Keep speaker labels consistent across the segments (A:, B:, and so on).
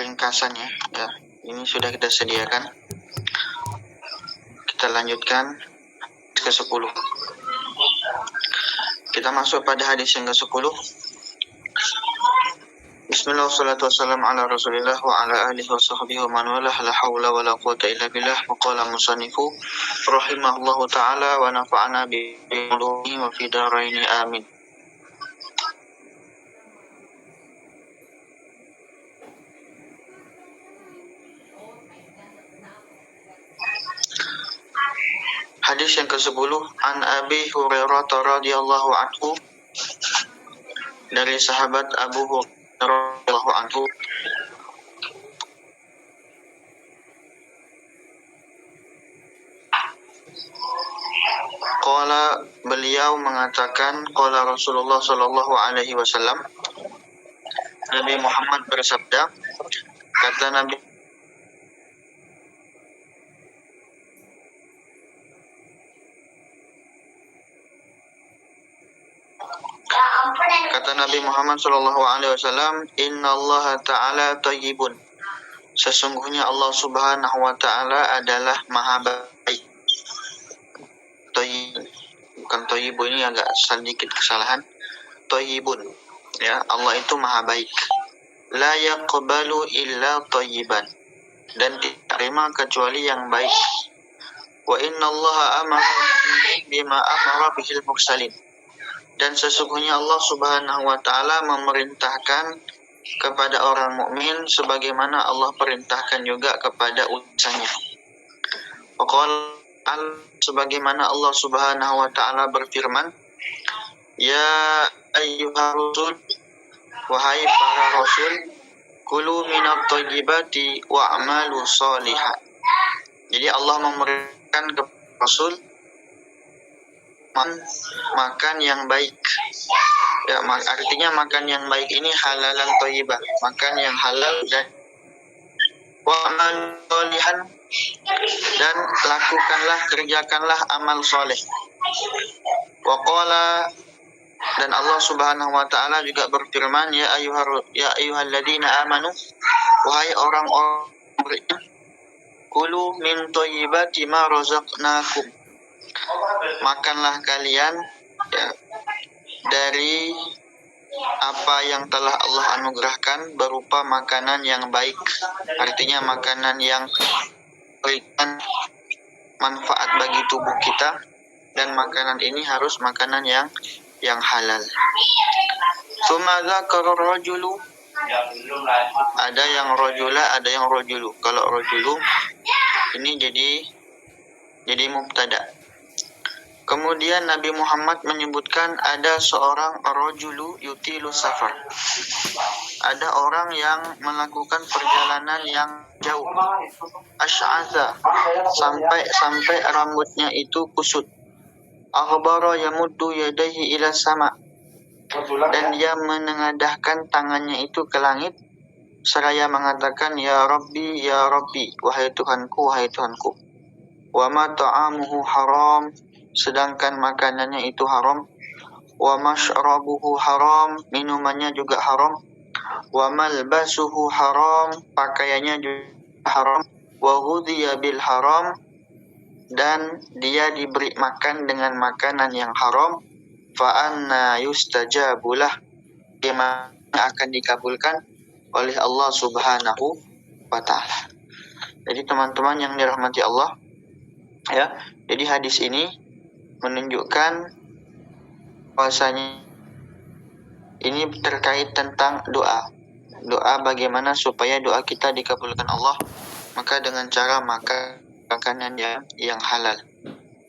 A: ringkasannya ya. Ini sudah kita sediakan. Kita lanjutkan ke-10. Kita masuk pada hadis yang ke-10. Bismillah wassalatu wassalamu ala Rasulillah wa ala alihi wa sahbihi wa man walah, la haula wa la quwwata illa billah. Wa qala musannifu rahimahullahu ta'ala wa nafa'ana bi ulumihi wa fi daraini amin. Hadis yang ke-10, an Abi Hurairah radhiyallahu anhu, dari sahabat Abu Hurairah radhiyallahu anhu, qala, beliau mengatakan, qala Rasulullah sallallahu alaihi wasallam, Nabi Muhammad bersabda, kata Nabi, kata Nabi Muhammad sallallahu alaihi wasallam, innallaha ta'ala thayyibun, sesungguhnya Allah Subhanahu wa taala adalah Maha baik. Thayyib, bukan thayyibun, ini agak sedikit kesalahan. Thayyibun, ya, Allah itu Maha baik. La yaqbalu illa thayyiban, dan diterima kecuali yang baik. Wa innallaha amara bima amara bihil mursalin, dan sesungguhnya Allah Subhanahu wa taala memerintahkan kepada orang mukmin sebagaimana Allah perintahkan juga kepada utusannya. Waqala, sebagaimana Allah Subhanahu wa taala berfirman, ya ayyuhar rusul, wahai para rasul, kulu minat thayyibati wa'malu shalihan. Jadi Allah memerintahkan kepada rasul makan yang baik. Ya, artinya makan yang baik ini halalan thayyibah, makan yang halal, dan wa'malu shalihan, dan lakukanlah, kerjakanlah amal soleh. Waqala, dan Allah Subhanahu wa taala juga berfirman, ya ayyuhalladzina amanu, wahai orang-orang beriman, kulu min thayyibati ma razaqnakum, makanlah kalian, ya, dari apa yang telah Allah anugerahkan berupa makanan yang baik, artinya makanan yang berikan manfaat bagi tubuh kita, dan makanan ini harus makanan yang halal. Tsumma dzakara rajulu, ada yang rajula, ada yang rajulu. Kalau rajulu ini jadi mubtada. Kemudian Nabi Muhammad menyebutkan ada seorang rajulu yutilu safar, ada orang yang melakukan perjalanan yang jauh, asy'atha, sampai rambutnya itu kusut, aghbara yamuddu yadayhi ila sama, dan dia menengadahkan tangannya itu ke langit seraya mengatakan, ya Rabbi, ya Rabbi, wahai Tuhanku, wahai Tuhanku. Wa ma ta'amuhu haram, sedangkan makanannya itu haram. Wa mashrabuhu haram, minumannya juga haram. Wa malbasuhu haram, pakaiannya juga haram. Wa ghudhiya bil haram, dan dia diberi makan dengan makanan yang haram. Fa anna yustajabulah, bagaimana akan dikabulkan oleh Allah Subhanahu wa taala. Jadi teman-teman yang dirahmati Allah, ya, jadi hadis ini menunjukkan bahwasanya ini terkait tentang doa. Doa bagaimana supaya doa kita dikabulkan Allah, maka dengan cara makan makanan yang halal.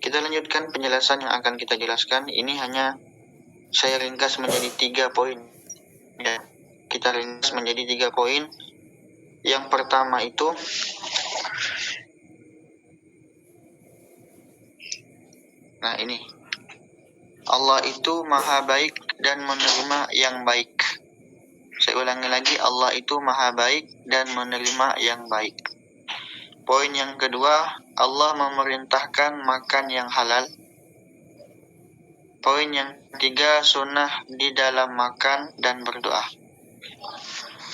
A: Kita lanjutkan penjelasan yang akan kita jelaskan. Ini hanya saya ringkas menjadi 3 poin. Ya, kita ringkas menjadi 3 poin. Yang pertama itu, nah ini, Allah itu Maha baik dan menerima yang baik. Saya ulangi lagi, Allah itu Maha baik dan menerima yang baik. Poin yang kedua, Allah memerintahkan makan yang halal. Poin yang ketiga, sunnah di dalam makan dan berdoa.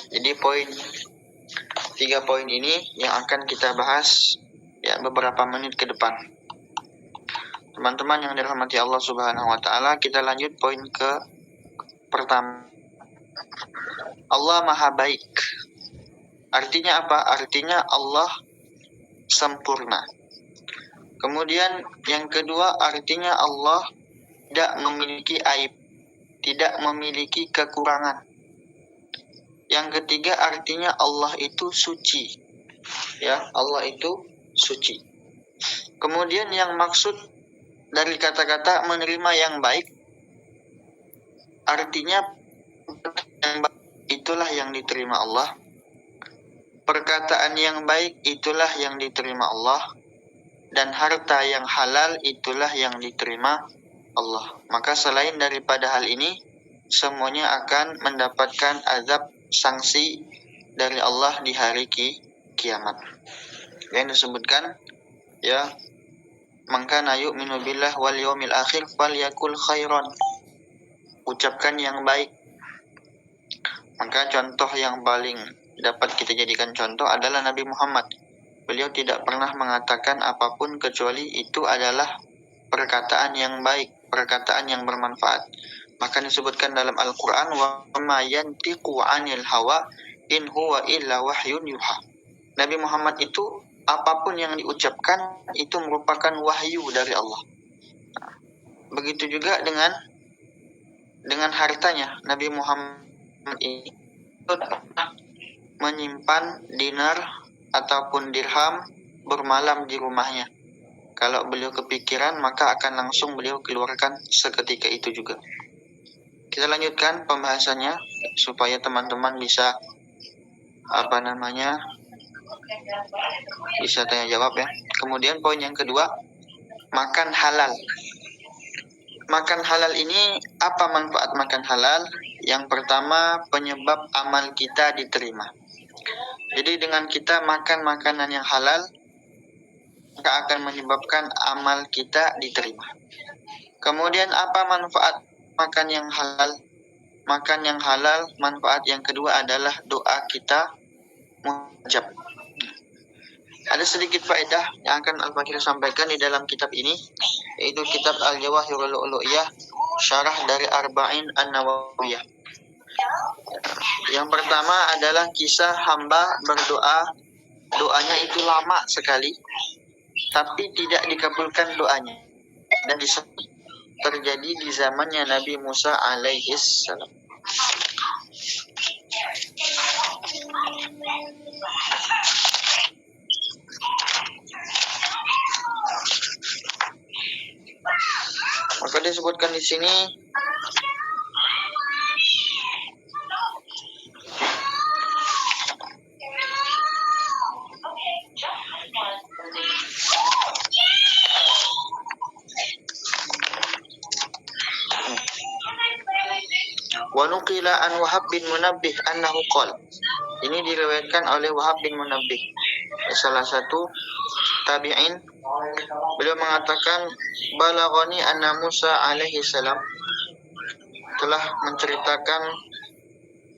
A: Jadi poin 3 poin ini yang akan kita bahas ya beberapa menit ke depan. Teman-teman yang dirahmati Allah Subhanahu wa taala, kita lanjut poin ke pertama. Allah Maha Baik. Artinya apa? Artinya Allah sempurna. Kemudian yang kedua artinya Allah tidak memiliki aib, tidak memiliki kekurangan. Yang ketiga artinya Allah itu suci. Ya, Allah itu suci. Kemudian yang maksud dari kata-kata menerima yang baik artinya yang baik itulah yang diterima Allah. Perkataan yang baik itulah yang diterima Allah. Dan harta yang halal itulah yang diterima Allah. Maka selain daripada hal ini, semuanya akan mendapatkan azab sanksi dari Allah di hari kiamat. Yang disebutkan ya, maka yu'minu billah wal yawmil akhir falyakul khairan. Ucapkan yang baik. Maka contoh yang paling dapat kita jadikan contoh adalah Nabi Muhammad. Beliau tidak pernah mengatakan apapun kecuali itu adalah perkataan yang baik, perkataan yang bermanfaat. Maka disebutkan dalam Al-Quran, wa ma yantiqu 'anil hawa in huwa illa wahyun yuha. Nabi Muhammad itu apapun yang diucapkan itu merupakan wahyu dari Allah. Begitu juga dengan hartanya. Nabi Muhammad ini menyimpan dinar ataupun dirham bermalam di rumahnya. Kalau beliau kepikiran, maka akan langsung beliau keluarkan seketika itu juga. Kita lanjutkan pembahasannya supaya teman-teman bisa bisa tanya jawab ya. Kemudian poin yang kedua, makan halal. Makan halal ini apa manfaat makan halal? Yang pertama, penyebab amal kita diterima. Jadi dengan kita makan makanan yang halal, maka akan menyebabkan amal kita diterima. Kemudian apa manfaat makan yang halal? Makan yang halal, manfaat yang kedua adalah doa kita mustajab. Ada sedikit faedah yang akan Al-Fakir sampaikan di dalam kitab ini, yaitu kitab Al-Jawahirul Lu'lu'iyah, syarah dari Arba'in An-Nawawiyah. Yang pertama adalah kisah hamba berdoa. Doanya itu lama sekali, tapi tidak dikabulkan doanya. Dan terjadi di zamannya Nabi Musa alaihissalam. Maka disebutkan di sini wa nuqila an Wahab bin Munabbih annahu qala. Ini diriwayatkan oleh Wahab bin Munabbih, salah satu tabi'in. Beliau mengatakan, balaghani anna Musa alaihi salam telah menceritakan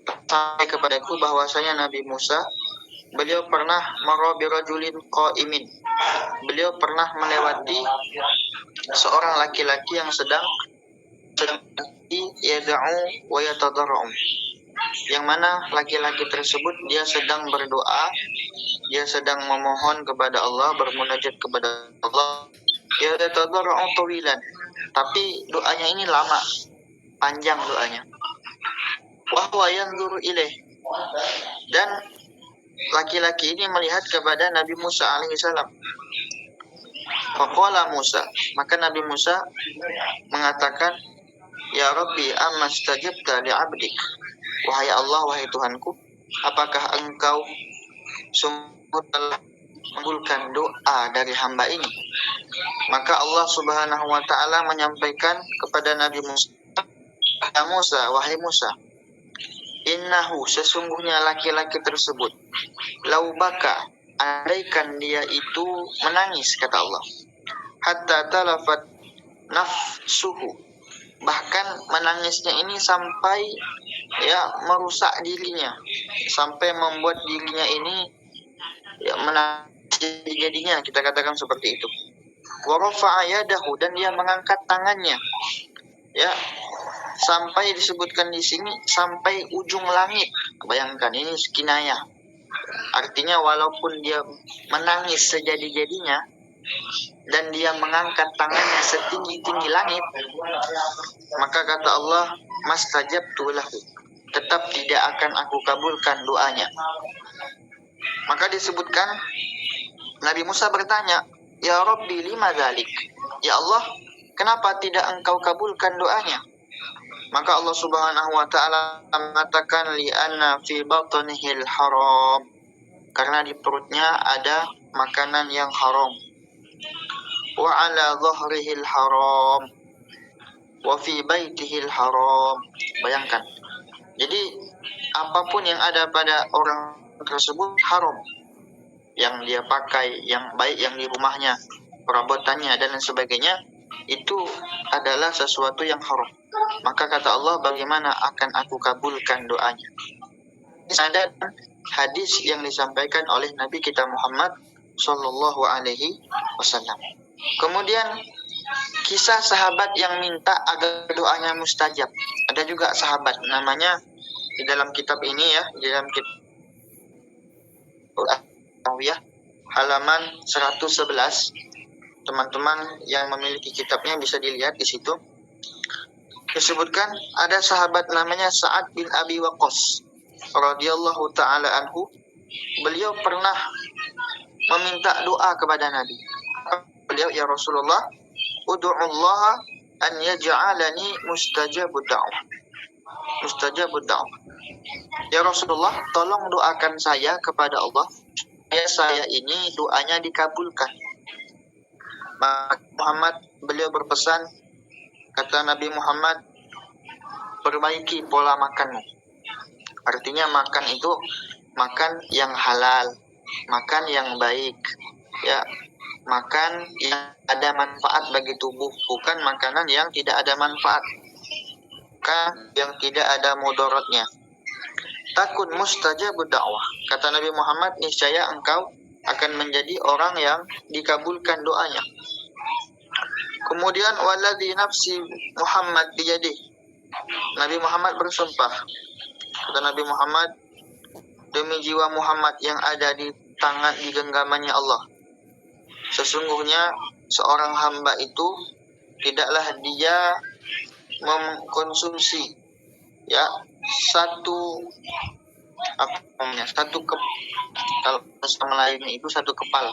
A: sampai kepadaku bahwasanya Nabi Musa, beliau pernah mara bi rajulin qa'imin. Beliau pernah melewati seorang laki-laki yang sedang yad'u wa yatadarra'u, yang mana laki-laki tersebut dia sedang berdoa, dia sedang memohon kepada Allah, bermunajat kepada Allah, yatadarra'u tawilan, tapi doanya ini lama, panjang doanya. Wa huwa yanzuru ilaih, dan laki-laki ini melihat kepada Nabi Musa alaihissalam. Faqala Musa, maka Nabi Musa mengatakan, ya Rabbi, amma stajabta li'abdik. Wahai Allah, wahai Tuhanku, apakah engkau sungguh telah mengabulkan doa dari hamba ini? Maka Allah Subhanahu wa ta'ala menyampaikan kepada Nabi Musa, ya Musa, wahai Musa, innahu, sesungguhnya laki-laki tersebut, lau baka, andaikan dia itu menangis, kata Allah, hatta talafat nafsuhu, bahkan menangisnya ini sampai merusak dirinya, sampai membuat dirinya ini ya menangis jadinya, kita katakan seperti itu. Wa rafa'a yadahu, dan dia mengangkat tangannya, ya, sampai disebutkan di sini sampai ujung langit. Bayangkan, ini kinayah. Artinya walaupun dia menangis sejadi-jadinya dan dia mengangkat tangannya setinggi-tinggi langit, maka kata Allah, mastajabtu lahu, tetap tidak akan aku kabulkan doanya. Maka disebutkan Nabi Musa bertanya, ya Rabbi lima dzalik, ya Allah, kenapa tidak engkau kabulkan doanya? Maka Allah Subhanahu wa taala mengatakan, li anna fi batnihil haram, karena di perutnya ada makanan yang haram. Wa ala dhahrihil haram, wa fi baitihil haram. Bayangkan. Jadi apapun yang ada pada orang tersebut haram. Yang dia pakai, yang baik yang di rumahnya, perabotannya dan lain sebagainya, itu adalah sesuatu yang haram. Maka kata Allah, bagaimana akan aku kabulkan doanya? Ada hadis yang disampaikan oleh Nabi kita Muhammad Sallallahu Alaihi Wasallam. Kemudian kisah sahabat yang minta agar doanya mustajab. Ada juga sahabat namanya di dalam kitab ini, ya, di dalam kitab Al-Awiyah halaman 111. Teman-teman yang memiliki kitabnya bisa dilihat di situ. Disebutkan ada sahabat namanya Sa'ad bin Abi Waqqas radhiyallahu taala anhu. Beliau pernah meminta doa kepada Nabi. Beliau, ya Rasulullah, ud'ullaha an yaj'alani mustajabud da'wah. Mustajabud da'wah. Ya Rasulullah, tolong doakan saya kepada Allah supaya saya ini doanya dikabulkan. Maka Muhammad, beliau berpesan, kata Nabi Muhammad, perbaiki pola makanmu. Artinya makan itu makan yang halal, makan yang baik, ya, makan yang ada manfaat bagi tubuh, bukan makanan yang tidak ada manfaat, bukan yang tidak ada mudaratnya. Takun mustajabud da'wah, kata Nabi Muhammad, niscaya engkau akan menjadi orang yang dikabulkan doanya. Kemudian waladzi nafsi Muhammad biyadih, Nabi Muhammad bersumpah, kata Nabi Muhammad, demi jiwa Muhammad yang ada di tangan, di genggamannya Allah, sesungguhnya seorang hamba itu tidaklah dia mengkonsumsi, ya, satu kalau bahasa Melayunya itu satu kepal,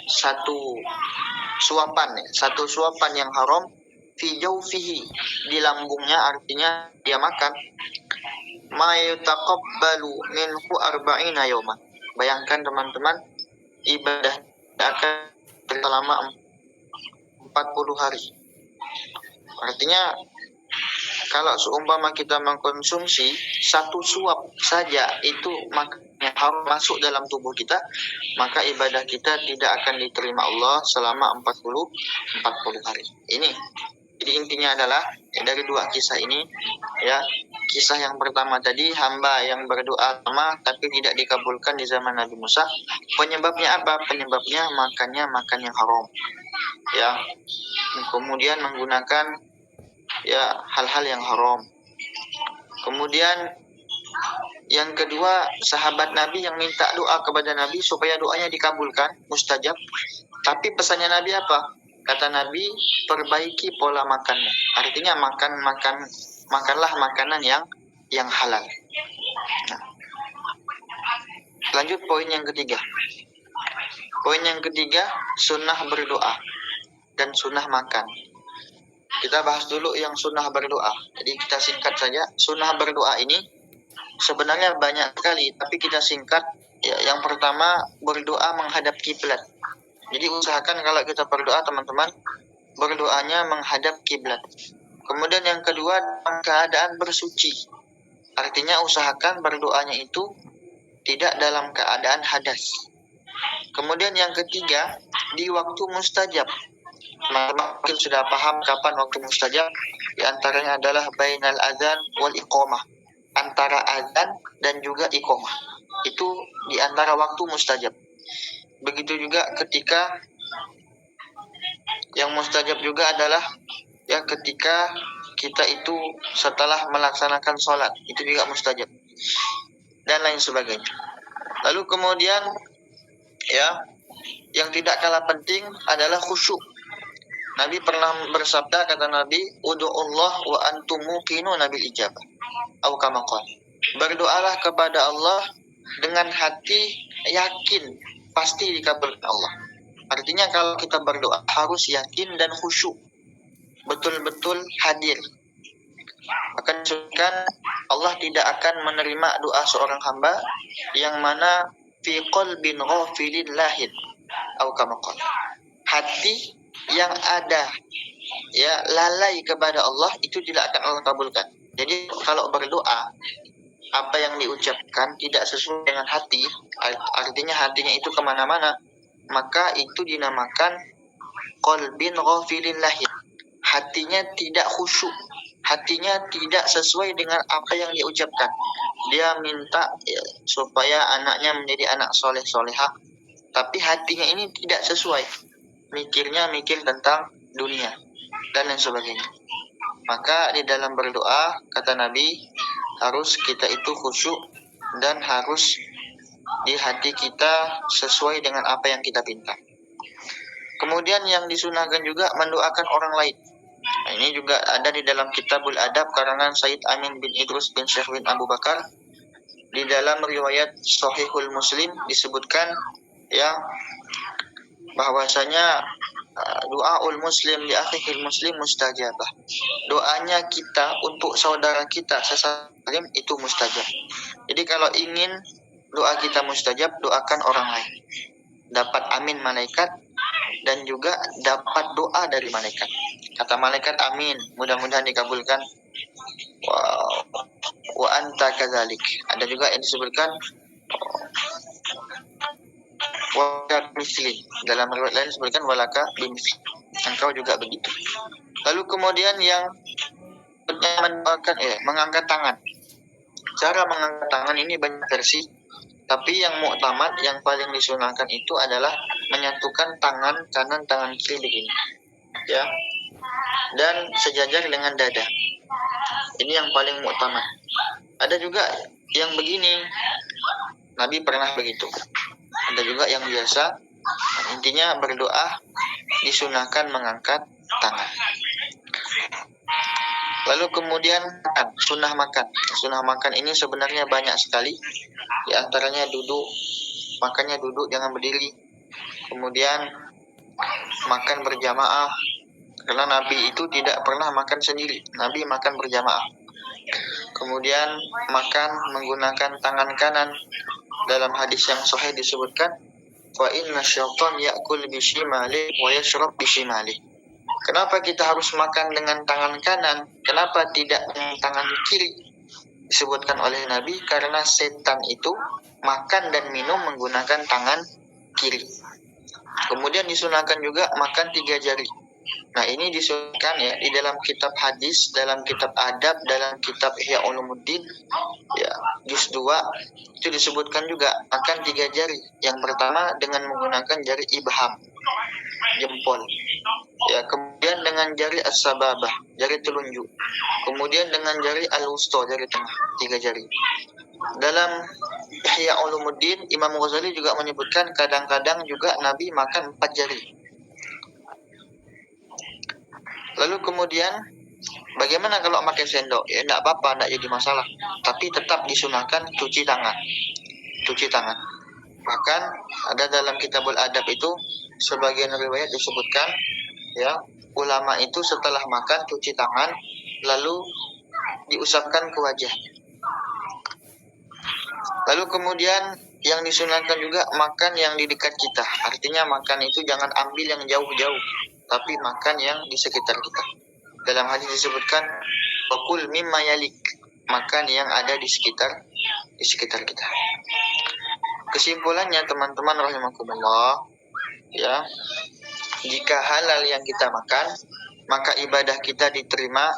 A: satu suapan yang haram, fi jawfihi, di lambungnya, artinya dia makan, ma yutaqabbalu minhu arba'ina yawman. Bayangkan teman-teman, ibadah akan selama 40 hari. Artinya kalau seumpama kita mengkonsumsi satu suap saja, itu makanya harus masuk dalam tubuh kita, maka ibadah kita tidak akan diterima Allah selama 40 hari. Ini jadi intinya adalah dari dua kisah ini, ya. Kisah yang pertama tadi, hamba yang berdoa lama tapi tidak dikabulkan di zaman Nabi Musa. Penyebabnya apa? Penyebabnya makan yang haram, ya. Kemudian menggunakan, ya, hal-hal yang haram. Kemudian yang kedua, sahabat Nabi yang minta doa kepada Nabi supaya doanya dikabulkan, mustajab. Tapi pesannya Nabi apa? Kata Nabi, perbaiki pola makanmu. Artinya makanlah makanan yang halal. Nah, lanjut poin yang ketiga. Poin yang ketiga, sunnah berdoa dan sunnah makan. Kita bahas dulu yang sunnah berdoa. Jadi kita singkat saja. Sunnah berdoa ini sebenarnya banyak sekali, tapi kita singkat. Ya, yang pertama, berdoa menghadap kiblat. Jadi usahakan kalau kita berdoa, teman-teman, berdoanya menghadap kiblat. Kemudian yang kedua, dalam keadaan bersuci. Artinya usahakan berdoanya itu tidak dalam keadaan hadas. Kemudian yang ketiga, di waktu mustajab. Mungkin sudah paham kapan waktu mustajab. Di antaranya adalah bainal adzan wal iqamah. Antara adzan dan juga iqamah. Itu di antara waktu mustajab. Begitu juga ketika yang mustajab juga adalah ya ketika kita itu setelah melaksanakan sholat, itu juga mustajab dan lain sebagainya. Lalu kemudian ya yang tidak kalah penting adalah khusyuk. Nabi pernah bersabda, kata Nabi, "Ud'ullah wa antum muqinuna bil ijabah." Atau kama qala. Berdoalah kepada Allah dengan hati yakin pasti dikabulkan Allah. Artinya kalau kita berdoa harus yakin dan khusyuk, betul-betul hadir. Akan disebutkan Allah tidak akan menerima doa seorang hamba yang mana fi qalbin ghafilin lahin atau kama qala. Hati yang ada ya lalai kepada Allah itu tidak akan Allah kabulkan. Jadi kalau berdoa apa yang diucapkan tidak sesuai dengan hati, artinya hatinya itu kemana-mana, maka itu dinamakan qalbin ghafilin lahin. Hatinya tidak khusyuk, hatinya tidak sesuai dengan apa yang dia ucapkan. Dia minta ya, supaya anaknya menjadi anak soleh-solehah, tapi hatinya ini tidak sesuai. Mikirnya mikir tentang dunia dan lain sebagainya. Maka di dalam berdoa, kata Nabi, harus kita itu khusyuk dan harus di hati kita sesuai dengan apa yang kita pinta. Kemudian yang disunahkan juga mendoakan orang lain. Nah, ini juga ada di dalam Kitabul Adab karangan Said Amin bin Idrus bin Syekh bin Abu Bakar. Di dalam riwayat Sahihul Muslim disebutkan ya bahwasanya doaul muslim li akhihil muslim mustajabah. Doanya kita untuk saudara kita sesama muslim itu mustajab. Jadi kalau ingin doa kita mustajab, doakan orang lain. Dapat amin malaikat dan juga dapat doa dari malaikat. Kata malaikat amin, mudah-mudahan dikabulkan. Wa anta kadzalik. Ada juga yang disebutkan walaka misli. Dalam riwayat lain disebutkan walaka bimisli. Engkau juga begitu. Lalu kemudian yang mendoakan mengangkat tangan. Cara mengangkat tangan ini banyak versi, tapi yang muktamad yang paling disunahkan itu adalah menyatukan tangan kanan tangan kiri begini. Ya. Dan sejajar dengan dada. Ini yang paling muktamad. Ada juga yang begini. Nabi pernah begitu. Ada juga yang biasa. Intinya berdoa disunahkan mengangkat tangan. Lalu kemudian sunnah makan. Sunnah makan ini sebenarnya banyak sekali. Di antaranya duduk, makannya duduk jangan berdiri. Kemudian makan berjamaah. Karena Nabi itu tidak pernah makan sendiri. Nabi makan berjamaah. Kemudian makan menggunakan tangan kanan. Dalam hadis yang sahih disebutkan, wa inna syaitan ya'kul bishimali wa yashrab bishimali. Kenapa kita harus makan dengan tangan kanan? Kenapa tidak dengan tangan kiri? Disebutkan oleh Nabi karena setan itu makan dan minum menggunakan tangan kiri. Kemudian disunahkan juga makan 3 jari. Nah ini disunahkan ya di dalam kitab hadis, dalam kitab adab, dalam kitab Ihya Ulumuddin ya juz 2 itu disebutkan juga makan 3 jari. Yang pertama dengan menggunakan jari ibham, jempol. Ya, kemudian dengan jari as-sababah, jari telunjuk. Kemudian dengan jari al-wusta, jari tengah, 3 jari. Dalam Ihya Ulumuddin, Imam Ghazali juga menyebutkan kadang-kadang juga Nabi makan 4 jari. Lalu kemudian bagaimana kalau pakai sendok? Ya enggak apa-apa, enggak jadi masalah. Tapi tetap disunahkan cuci tangan. Cuci tangan. Bahkan ada dalam Kitabul Adab itu sebagian riwayat disebutkan ya, ulama itu setelah makan cuci tangan lalu diusapkan ke wajah. Lalu kemudian yang disunahkan juga makan yang di dekat kita. Artinya makan itu jangan ambil yang jauh-jauh, tapi makan yang di sekitar kita. Dalam hadis disebutkan wakul mimma yalik, makan yang ada di sekitar kita. Kesimpulannya teman-teman rahimakumullah, ya, jika halal yang kita makan, maka ibadah kita diterima.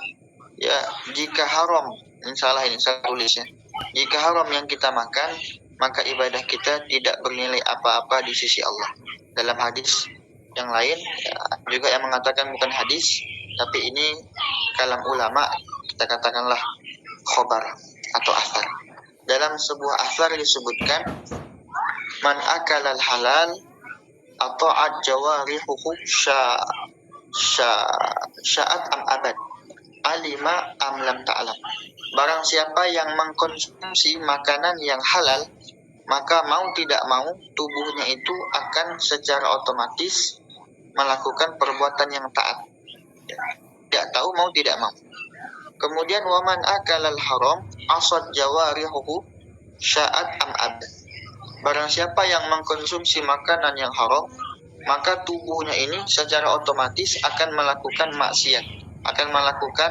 A: Ya, jika haram, salah tulisnya. Jika haram yang kita makan, maka ibadah kita tidak bernilai apa-apa di sisi Allah. Dalam hadis yang lain juga yang mengatakan bukan hadis, tapi ini kalam ulama, kita katakanlah khobar atau asar. Dalam sebuah asar disebutkan, man akalal halal ata'at jawarihuhu sya'at am abad, alima am lam ta'lam. Barang siapa yang mengkonsumsi makanan yang halal, maka mau tidak mau tubuhnya itu akan secara otomatis melakukan perbuatan yang taat. Tidak tahu mau tidak mau. Kemudian waman akalal haram asad jawarihuhu sya'at am abad. Barang siapa yang mengkonsumsi makanan yang haram, maka tubuhnya ini secara otomatis akan melakukan maksiat, akan melakukan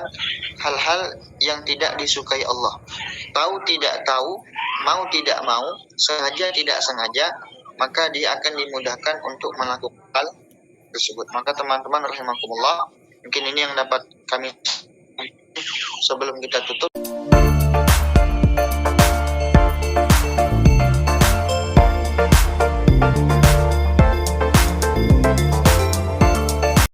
A: hal-hal yang tidak disukai Allah. Tahu tidak tahu, mau tidak mau, sengaja tidak sengaja, maka dia akan dimudahkan untuk melakukan hal tersebut. Maka teman-teman rahimakumullah, mungkin ini yang dapat kami sebelum kita tutup.